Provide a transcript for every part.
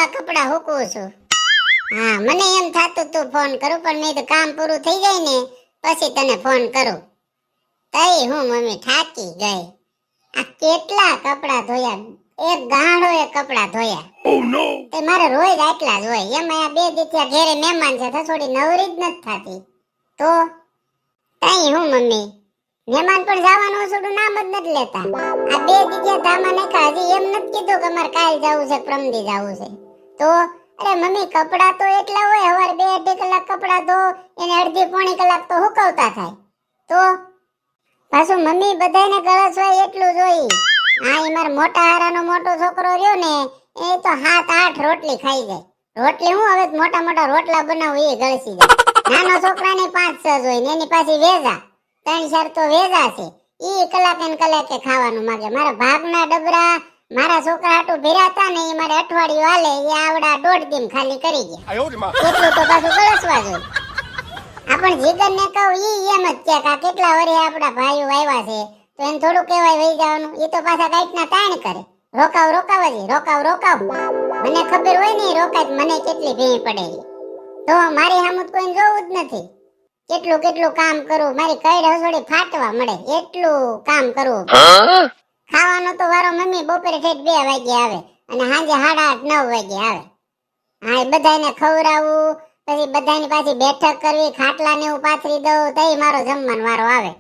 આ કપડા હુકું છું. હા, મને એમ થાતું તું ફોન કરું, પણ મેં તો કામ પૂરું થઈ જાય ને પછી તને ફોન કરું. તઈ હું મમ્મી થાકી ગઈ. આ કેટલા કપડા ધોયા, એક ગાંડો એ કપડા ધોયા. તે મારે રોજ આટલા જ હોય. એમાં આ 2 દીથિયા ઘેરે મહેમાન છે તો થોડી નવરી જ નથી થાતી. તો તઈ હું મમ્મી મહેમાન પણ જવાનું છોડું નામ જ નથી લેતા. આ 2 દીથિયા ધામા નાખા. હજી એમ નથી કીધું કે મારે કાલ જવું છે, પ્રમદી જવું છે. તો અરે મમ્મી કપડા તો એટલા હોય, હવારે 2-2.5 કલાક કપડા ધો, એને અડધી પોણી કલાક તો હુકવતા થાય. તો પાછું મમ્મી બધાને ગળસવાય એટલું જોઈ. હા, એ મારા મોટા હારાનો મોટો છોકરો રહ્યો ને, એ તો 7-8 રોટલી ખાઈ જાય. રોટલી હું હવે મોટા મોટા રોટલા બનાવું એ ગળસી જાય. નાનો છોકરાને 5-6 હોય ને એની પાછી વેજા 3-4 તો વેજા છે. ઈ કલાકે ને કલાકે ખાવાનું માંગે. મારા ભાગના ડબરા મારા છોકરા હાટું ભેરાતા ને, એ મારે અઠવાડિયું હાલે એ આવડા 1.5 દિન ખાલી કરી ગયા. એટલું તો પાછું ગળસવા જોઈએ. આપણ જીગર ને કહું ઈ એમ જ કે કેટલા વરે આપડા ભાઈઓ આવ્યા છે તો એને થોડું કહેવાય વહી જવાનું. એ તો પાછા કાઈટના તાણ કરે. રોકાવ રોકાવ. મને ખબર હોય ને રોકાય મને કેટલી ભેઈ પડે. તો મારી સામું કોઈને જોવું જ નથી. કેટલું કામ કરું, મારી કઈડ હસોડી ફાટવા મળે એટલું કામ કરું. ખાવાનો તો વારો મમ્મી બપોરે ઠેઠ 2 વાગે આવે અને સાંજે 8:30-9 વાગે આવે. હા, બધાને ખવડાવવું, પછી બધાની પાછી બેઠક કરવી, ખાટલાને હું પાથરી દઉં, તઈ મારો જમવાનો વારો આવે.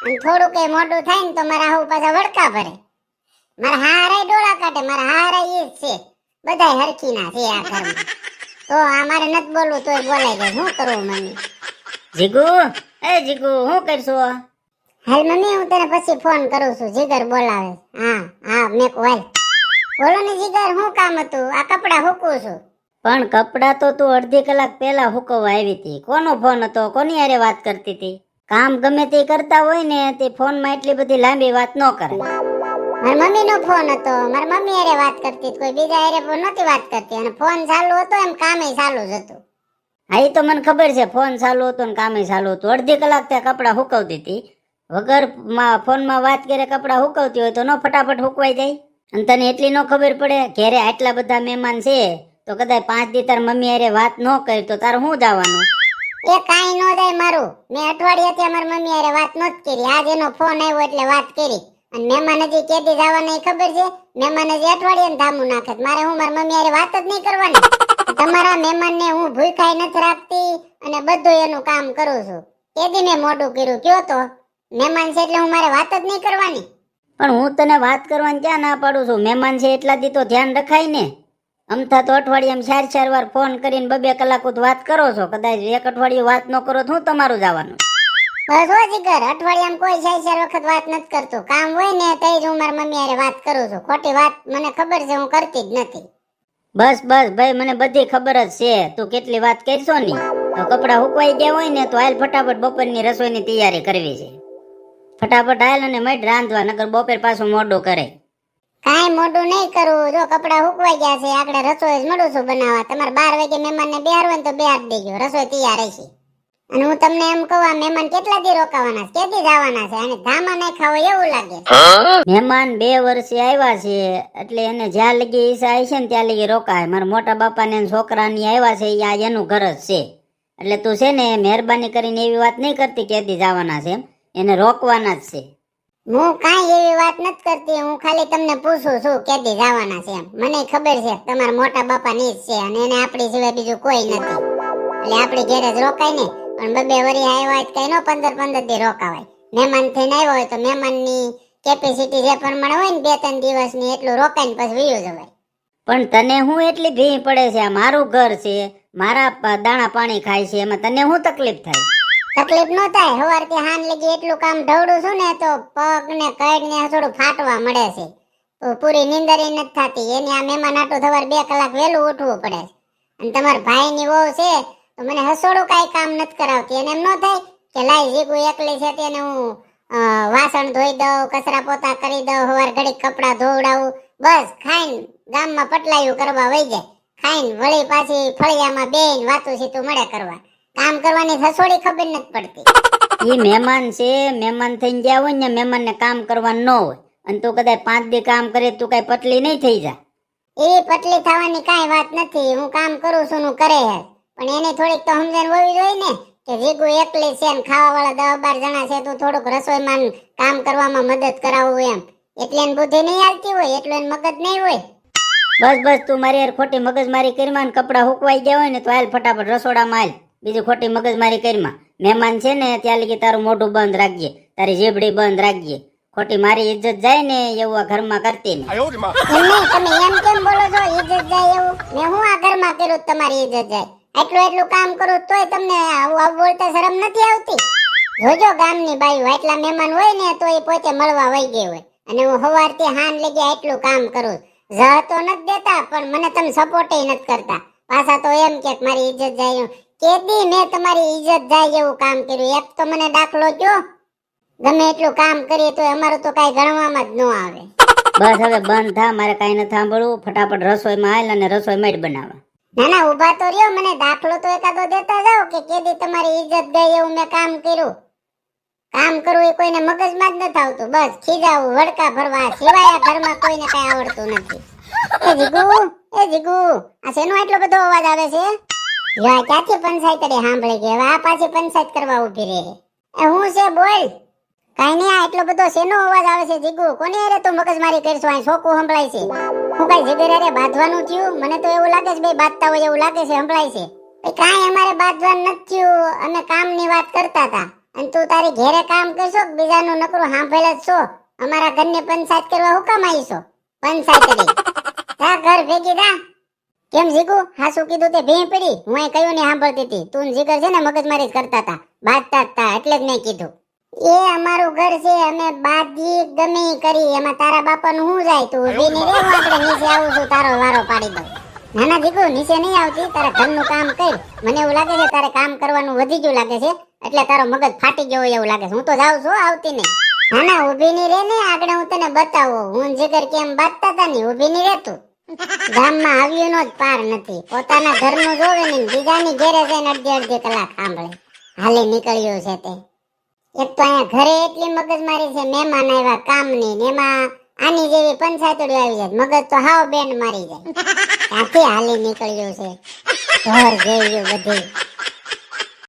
અને થોડું કઈ મોટું થાય ને તો મારા હાવ પાછા વડકા ભરે. મારા હારાય ડોળા કાઢે. મારા હારાય ઈ જ છે, બધાય હરખીના છે આ ઘરમાં. તો આ મારે નથી બોલવું તોય બોલાઈ જાય. શું કરવું મમ્મી? જીગુ, જીગુ શું કરશો? હાલ મમ્મી હું તને પછી ફોન કરું છું. જીગર બોલાવે. હા મેં કોલ. બોલો ને જીગર, શું કામ હતું? આ કપડા હુકું છું. પણ કપડા તો તું અડધી કલાક પહેલા હુકવવા આવી હતી. કોનો ફોન હતો? કોની હારે વાત કરતી હતી? કામ ગમે તે કરતા હોય ને તે ફોનમાં એટલી બધી લાંબી વાત ન કરે. મારી મમ્મીનો ફોન હતો. મારી મમ્મી હારે વાત કરતી, કોઈ બીજા હારે નહોતી વાત કરતી. અને ફોન ચાલુ હતો એમ કામે ચાલુ જ હતું. હા, એ તો મને ખબર છે. ફોન ચાલુ હતો ને કામે ચાલુ હતું. અડધી કલાક ત્યાં કપડા હુકવતી હતી. વગર ફોનમાં વાત કરે કપડા હુકવતી હોય તો ન ફટાફટ હુકવાઈ જાય? અને તને એટલી ન ખબર પડે ઘેરે આટલા બધા મહેમાન છે તો કદાચ 5 દી તાર મમ્મી હારે વાત ન કરી તો તારે શું જવાનું? એ કાઈ નો જાય મારું. મેં અઠવાડિયાથી મારી મમ્મી હારે વાત નહોતી કરી. આજ એનો ફોન આવ્યો એટલે વાત કરી. અને મહેમાન હજી કેદી જવાના એ ખબર છે? મહેમાન હજી અઠવાડિયાને ધામું નાખે. મારે હું મારી મમ્મી હારે વાત જ નહીં કરવાની. તમારા મહેમાનને હું ભૂખાઈ નથી રાખતી અને બધું એનું કામ કરું છું. કેદી મેં મોઢું કર્યું કયો તો? મહેમાન છે એટલે હું મારે વાત જ નહીં કરવાની. પણ હું તને વાત કરવાની ક્યાં ના પાડું છું? મહેમાન છે એટલા દી તો ધ્યાન રખાય ને. અમથા તો અઠવાડિયામાં 4-4 વાર ફોન કરીને 2-2 કલાક વાત કરો છો. કદાચ એક અઠવાડિયું વાત ન કરો તો હું તમારું જવાનું? બસ હો જીગર, અઠવાડિયામાં કોઈ 4-4 વખત વાત નથી કરતું. કામ હોય ને તઈ જ હું મારી મમ્મી હારે વાત કરું છું. ખોટી વાત મને ખબર છે, હું કરતી જ નથી. બસ ભાઈ, મને બધી ખબર જ છે તું કેટલી વાત કરશો ની. તો કપડા હુકવાઈ ગયા હોય ને તો હાલ ફટાફટ બપોરની રસોઈની તૈયારી કરવી છે. ફટાફટ હાલ અને મઢ રાંધવા, નકર બપોર પાછું મોડું કરે. કાંઈ મોડું નહીં કરું. જો કપડા હુકવાઈ ગયા છે, આગળ રસોઈ જ મળું છું બનાવવા. તમારે 12 વાગે મહેમાનને બેહારવું હોય ને તો બેહાર દેજો, રસોઈ તૈયાર રહેશે. અને હું તમને એમ કહું, આ મહેમાન કેટલા દી રોકાવાના છે, કેદી જવાના છે? અને ધામા નહીં ખાવો એવું લાગે. મહેમાન 2 વર્ષે આવ્યા છે એટલે એને જ્યાં લગી ઈચ્છા આવી છે ને ત્યાં લગી રોકાય. મારા મોટા બાપાને છોકરાની આવ્યા છે એ આ એનું ઘર જ છે. એટલે તું છે ને મહેરબાની કરીને એવી વાત નહીં કરતી કેદી જવાના છે. એને રોકવાના જ છે. હું કાંઈ એવી વાત નથી કરતી. હું ખાલી તમને પૂછું છું કેદી જવાના છે એમ. મને ખબર છે તમારા મોટા બાપા ની જ છે અને એને આપણી સિવાય બીજું કોઈ નથી. એટલે આપણી ઘેરે જ રોકાય ને. પણ 2 વરી આવ્યા કઈ નો 15-15 દી રોકાવાય. મહેમાન થઈને આવ્યો હોય તો મહેમાનની કેપેસિટી જે પ્રમાણે હોય ને 2-3 દિવસની એટલું રોકાઈને પછી વયું જવાય. પણ તને હું એટલી ભી પડે છે? આ મારું ઘર છે, મારા દાણા પાણી ખાય છે, એમાં તને શું તકલીફ થાય? તકલીફ નો થાય. સવારથી હાન લગી એટલું કામ ઢવડું છું ને તો પગ ને કઈડ ને થોડું ફાટવા મળે છે. તો પૂરી નીંદર નથી થતી. એની આ મહેમાન આટું સવાર 2 કલાક વહેલું ઉઠવું પડે. અને તમારા ભાઈની વહુ છે તો મને હસોડું કાંઈ કામ નથી કરાવતી. એને એમ ન થાય કે લાઈ જીગુ એકલી છે તેને હું વાસણ ધોઈ દઉં, કચરા પોતા કરી દઉં, સવાર ઘડીક કપડા ધોવડાવું. બસ ખાઈને ગામમાં પટલાયું કરવા વહી જાય. ખાઈને વળી પાછી ફળિયામાં બેન વાતું સીતું મળે કરવા. કામ કરવાની હસોડી ખબર નથી પડતી. એ મહેમાન છે, મહેમાન થઈને ગયા હોય ને મહેમાનને કામ કરવાનું ન હોય. અને તું કદાચ 5 દી કામ કરે તું કઈ પતલી નહીં થઈ જા. એવી પતલી થવાની કાંઈ વાત નથી. હું કામ કરું છું હું કરે હે, પણ એને થોડીક તો સમજણ હોવી જોઈએ ને કે જીગુ એકલી છે ને ખાવા વાળા 10-12 જણા છે, તું થોડુંક રસોઈમાં ને કામ કરવામાં મદદ કરાવું એમ. એટલે એને બુદ્ધિ નહીં આવતી હોય, એટલે એને મગજ નહીં હોય. બસ બસ તું મારી યાર ખોટી મગજમારી કરીમાં ને કપડાં હુકવાઈ ગયા હોય ને તો હાલ ફટાફટ રસોડામાં હાલ. બીજી ખોટી મગજમારી કરીમાં. મહેમાન છે ને ત્યાં લગી તારું મોઢું બંધ રાખજે, તારી જીભડી બંધ રાખજે. ખોટી મારી ઇજ્જત જાય ને એવું આ ઘરમાં કરતી ને. એમ નહીં, તમે એમ કેમ બોલો છો ઇજ્જત જાય એવું? મેં હું આ ઘરમાં કર્યું તમારી ઇજ્જત જાય? એટલું કામ કરું તોય તમને આવું બોલતા શરમ નથી આવતી? જોજો ગામની બાઈઓ એટલા મહેમાન હોય ને તો એ પોતે મળવા વઈ ગઈ હોય, અને હું સવારથી હાન લગી એટલું કામ કરું. જહ તો નથી દેતા, પણ મને તમે સપોર્ટ નથી કરતા. પાછા તો એમ કે મારી ઇજ્જત જાય. કેદી મેં તમારી ઇજ્જત જાય એવું કામ કર્યું? એક તો મને દાખલો જો. ગમે એટલું કામ કરીએ તો અમારું તો કાંઈ ગણવામાં જ ન આવે. બસ હવે બંધ થા, મારે કાંઈ નથી સાંભળવું. ફટાફટ રસોઈમાં હાલ અને રસોઈમાં જ બનાવવા. ના ના, ઉભા તો રહ્યો, મને દાખલો તો એકાદો દેતા જાઓ કે કેદી તમારી ઇજ્જત ગઈ એવું મેં કામ કર્યું. કામ કરવું એ કોઈને મગજમાં જ નથી આવતું. બસ ખીજાવું, વડકા ભરવા સિવાય આ ઘરમાં કોઈને કઈ આવડતું નથી. એ જીગુ, આ શેનો એટલો બધો અવાજ આવે છે? યા ક્યાંથી પંચાયત સાંભળી ગઈ? હવે આ પાછી પંચાયત કરવા ઉભી રહે. એ હું છે બોલ? કાઈ નહીં, આ એટલો બધો શેનો અવાજ આવે છે જીગુ? કોની અરે તું મગજમારી કરશો? આ છોકું સંભળાય છે. હું કઈ જગ્યાએ અરે બાંધવાનું થયું? મને તો એવું લાગે છે બે બાંધતા હોય એવું લાગે છે, સંભળાય છે. કાંઈ અમારે બાંધવાનું નથી થયું, અમે કામની વાત કરતા હતા. અને તું તારી ઘેરે કામ કરશો કે બીજાનું નકરું સાંભળે જ છો? અમારા ઘરની પંચાયત કરવા હું કામ આવીશો? પંચાયત તા ઘર ભેગી થા. કેમ જીગુ, હાસુ કીધું તે ભેં પડી? હું એ કયું ને સાંભળતી હતી. તું જીગર છે ને મગજમારી જ કરતા હતા, બાંધતા હતા, એટલે જ મેં કીધું. એ અમારું ઘર છે, અમે બાંધી ગમે ઈ કરી, એમાં તારા બાપાનું શું જાય? તું ઊભી નહીં રે, હું આપણે નીચે આવું છું, તારો વારો પાડી દઉં. ના ના જીગુ, નીચે નહીં આવતી, તારા ઘરનું કામ કર. મને એવું લાગે છે તારે કામ કરવાનું વધી ગયું લાગે છે, એટલે તારો મગજ ફાટી ગયો એવું લાગે છે. હું તો જાઉં છું, આવતી નહીં. ના ના, ઊભી નહીં રે ને, આગળ હું તને બતાવું. હું જીગર કેમ બાંધતા હતા ને, ઊભી નહીં રે તું. ગામમાં આવ્યું નો જ પાર નથી. પોતાના ઘરનું જોવે ને બીજાની ઘેરે જઈને અડધી કલાક સાંભળે. હાલે નીકળ્યું છે તે. એક તો અહીંયા ઘરે એટલી મગજમારી છે, મહેમાન આવ્યા કામની, ને એમાં આની જેવી પંચાયતડી આવી જાય, મગજ તો હાવ બેન મારી જાય. ત્યાંથી હાલી નીકળ્યું છે. ઘર જોયું બધું.